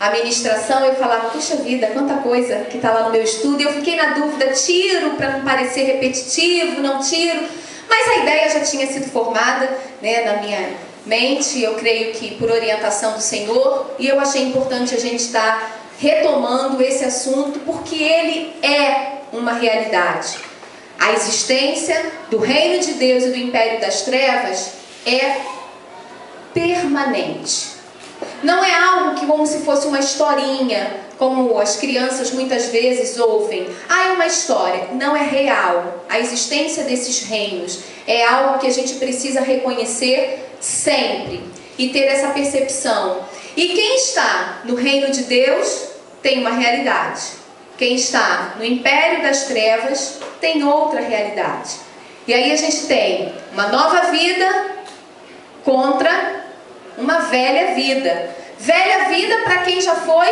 a ministração, eu falava, puxa vida, quanta coisa que está lá no meu estudo. E eu fiquei na dúvida, tiro para não parecer repetitivo, não tiro. Mas a ideia já tinha sido formada, né, na minha mente, eu creio que por orientação do Senhor. E eu achei importante a gente estar retomando esse assunto, porque ele é uma realidade. A existência do reino de Deus e do império das trevas é permanente. Não é algo que como se fosse uma historinha, como as crianças muitas vezes ouvem. Ah, é uma história. Não é real. A existência desses reinos é algo que a gente precisa reconhecer sempre e ter essa percepção. E quem está no reino de Deus tem uma realidade. Quem está no império das trevas tem outra realidade. E aí a gente tem uma nova vida contra uma velha vida. Velha vida para quem já foi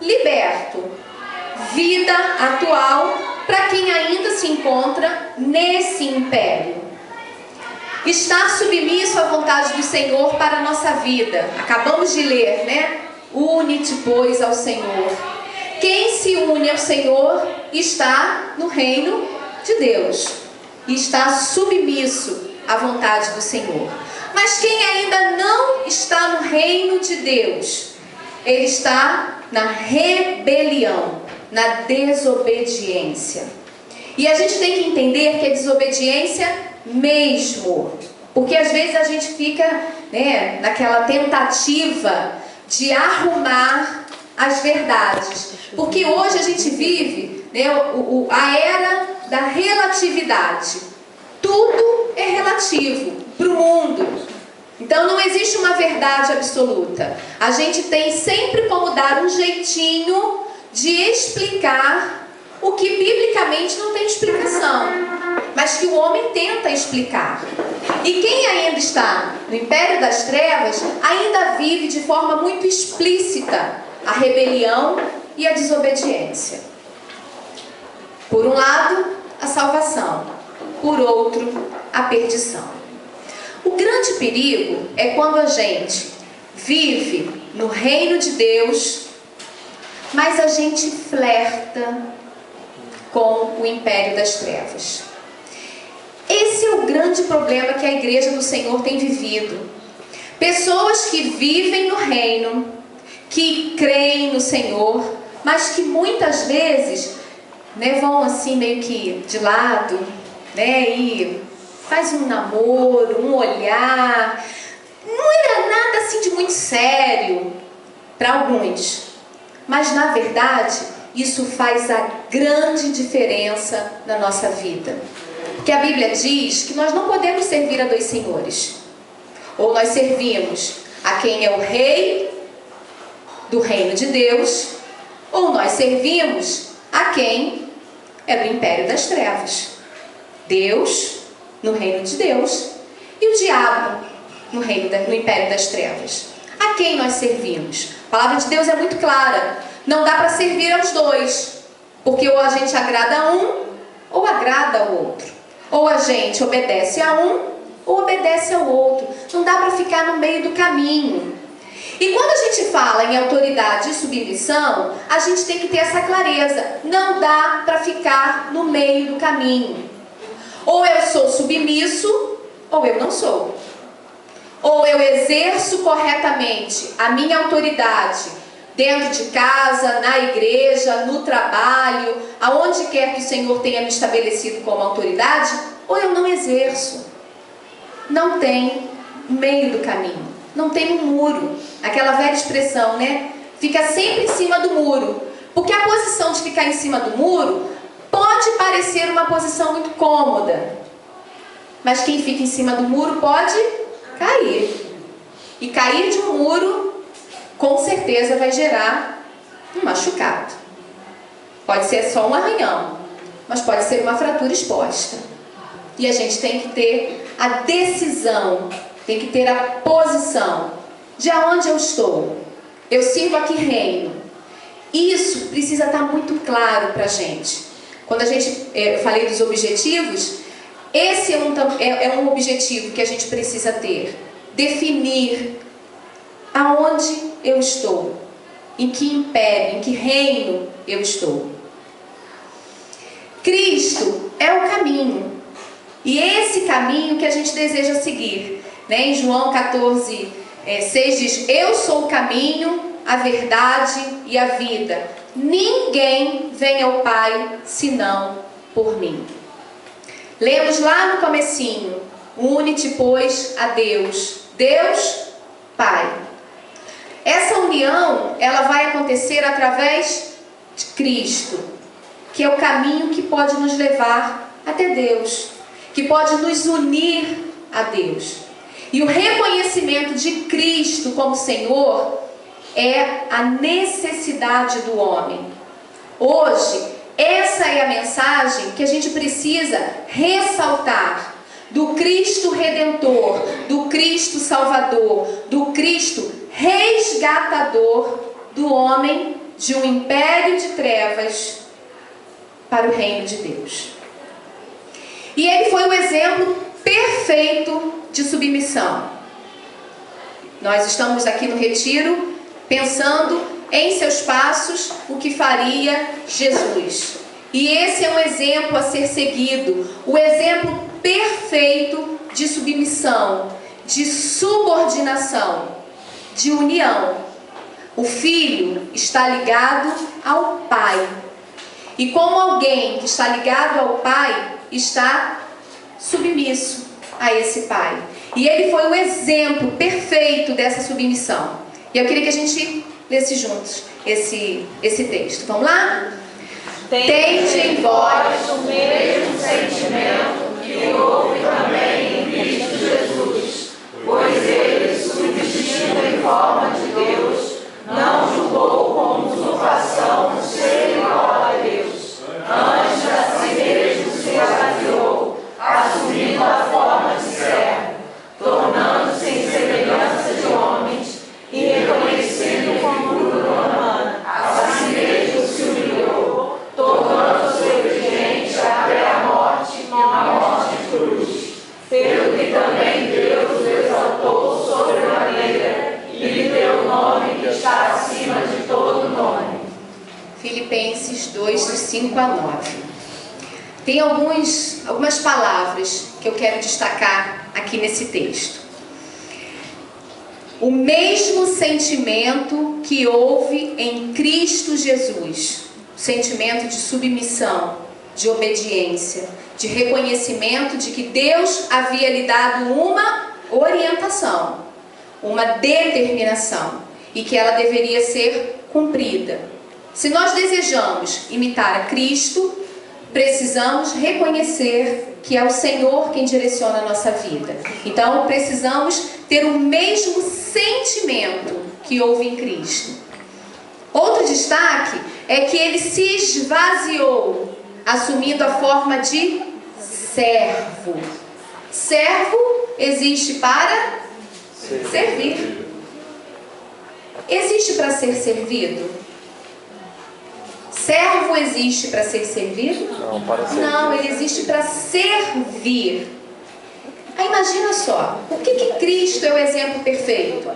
liberto. Vida atual para quem ainda se encontra nesse império. Estar submisso à vontade do Senhor para a nossa vida. Acabamos de ler, né? Une-te, pois, ao Senhor. Quem se une ao Senhor está no reino de Deus. E está submisso à vontade do Senhor. Mas quem ainda não está no reino de Deus, ele está na rebelião, na desobediência. E a gente tem que entender que é desobediência mesmo. Porque às vezes a gente fica, né, naquela tentativa de arrumar as verdades. Porque hoje a gente vive, né, a era da relatividade. Tudo é relativo para o mundo. Então não existe uma verdade absoluta. A gente tem sempre como dar um jeitinho de explicar o que biblicamente não tem explicação, mas que o homem tenta explicar. E quem ainda está no império das trevas ainda vive de forma muito explícita a rebelião e a desobediência. Por um lado, a salvação. Por outro, a perdição. O grande perigo é quando a gente vive no reino de Deus, mas a gente flerta com o império das trevas. Esse é o grande problema que a igreja do Senhor tem vivido. Pessoas que vivem no reino, que creem no Senhor, mas que muitas vezes, né, vão assim meio que de lado, né, e faz um namoro, um olhar. Não era nada assim de muito sério para alguns. Mas na verdade, isso faz a grande diferença na nossa vida. Porque a Bíblia diz que nós não podemos servir a dois senhores. Ou nós servimos a quem é o rei do reino de Deus, ou nós servimos a quem é do império das trevas. Deus no reino de Deus e o diabo no império das trevas. A quem nós servimos? A palavra de Deus é muito clara. Não dá para servir aos dois, porque ou a gente agrada a um ou agrada ao outro. Ou a gente obedece a um ou obedece ao outro. Não dá para ficar no meio do caminho. E quando a gente fala em autoridade e submissão, a gente tem que ter essa clareza. Não dá para ficar no meio do caminho. Ou eu sou submisso, ou eu não sou. Ou eu exerço corretamente a minha autoridade dentro de casa, na igreja, no trabalho, aonde quer que o Senhor tenha me estabelecido como autoridade, ou eu não exerço. Não tem meio do caminho. Não tem um muro. Aquela velha expressão, né? Fica sempre em cima do muro. Porque a posição de ficar em cima do muro pode parecer uma posição muito cômoda, mas quem fica em cima do muro pode cair. E cair de um muro, com certeza vai gerar um machucado. Pode ser só um arranhão, mas pode ser uma fratura exposta. E a gente tem que ter a decisão, tem que ter a posição de aonde eu estou. Eu sirvo a que reino? Isso precisa estar muito claro para a gente. Quando eu falei dos objetivos, esse é um objetivo que a gente precisa ter. Definir aonde eu estou. em que império, em que reino eu estou. Cristo é o caminho. E esse caminho que a gente deseja seguir. Em João 14, 6 diz: eu sou o caminho, a verdade e a vida. Ninguém vem ao Pai senão por mim. Lemos lá no comecinho: une-te, pois, a Deus. Deus, Pai. Essa união, ela vai acontecer através de Cristo, que é o caminho que pode nos levar até Deus, que pode nos unir a Deus. E o reconhecimento de Cristo como Senhor é a necessidade do homem. Hoje, essa é a mensagem que a gente precisa ressaltar, do Cristo Redentor, do Cristo Salvador, do Cristo resgatador do homem de um império de trevas para o reino de Deus. E ele foi o exemplo perfeito de submissão. Nós estamos aqui no retiro pensando em seus passos o que faria Jesus. E esse é um exemplo a ser seguido, o exemplo perfeito de submissão, de subordinação, de união. O filho está ligado ao pai. E como alguém que está ligado ao pai, está submisso a esse pai. E ele foi o exemplo perfeito dessa submissão. E eu queria que a gente lesse juntos esse texto. Vamos lá? Tende em vós o mesmo sentimento que houve também em Cristo Jesus, pois ele, subsistindo em forma de Deus, não julgou como usurpação ser igual a Deus. Antes a si mesmo se esvaziou, assumindo a forma de servo, tornando-se em semelhança de homens e reconhecendo como humana, a si mesmo se humilhou, tornando-se obediente até a morte de cruz. Pelo que também Deus o exaltou sobremaneira e lhe deu o nome que está acima de todo nome. Filipenses 2, 5 a 9. Tem algumas palavras que eu quero destacar aqui nesse texto. O mesmo sentimento que houve em Cristo Jesus, o sentimento de submissão, de obediência, de reconhecimento de que Deus havia lhe dado uma orientação, uma determinação, e que ela deveria ser cumprida. Se nós desejamos imitar a Cristo, precisamos reconhecer que é o Senhor quem direciona a nossa vida. Então, precisamos ter o mesmo sentimento que houve em Cristo. Outro destaque é que ele se esvaziou, assumindo a forma de servo. Servo existe para servir. Existe para ser servido? Servo existe para ser servido? Não, para servir. Não, ele existe para servir. Aí imagina só, por que Cristo é o exemplo perfeito?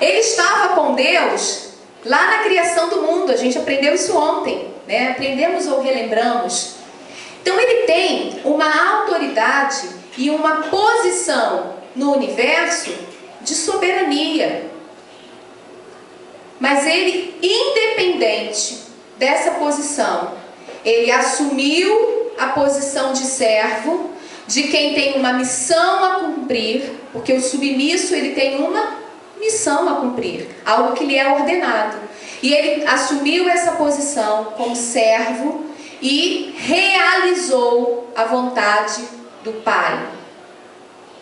Ele estava com Deus lá na criação do mundo, a gente aprendeu isso ontem, né? Aprendemos ou relembramos. Então ele tem uma autoridade e uma posição no universo de soberania. Mas ele, independente dessa posição, ele assumiu a posição de servo, de quem tem uma missão a cumprir, porque o submisso ele tem uma missão a cumprir, algo que lhe é ordenado. E ele assumiu essa posição como servo e realizou a vontade do Pai.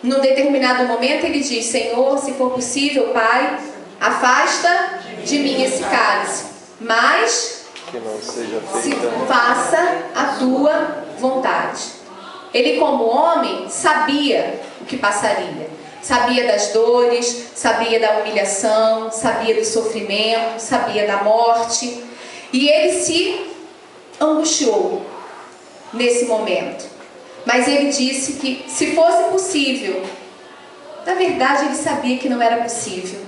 Num determinado momento ele diz: Senhor, se for possível, Pai, afasta de mim esse cálice, mas que não seja se feita faça a tua vontade. Ele, como homem, sabia o que passaria. Sabia das dores, sabia da humilhação, sabia do sofrimento, sabia da morte. E ele se angustiou nesse momento. Mas ele disse que, se fosse possível, na verdade ele sabia que não era possível,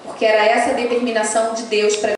porque era essa a determinação de Deus para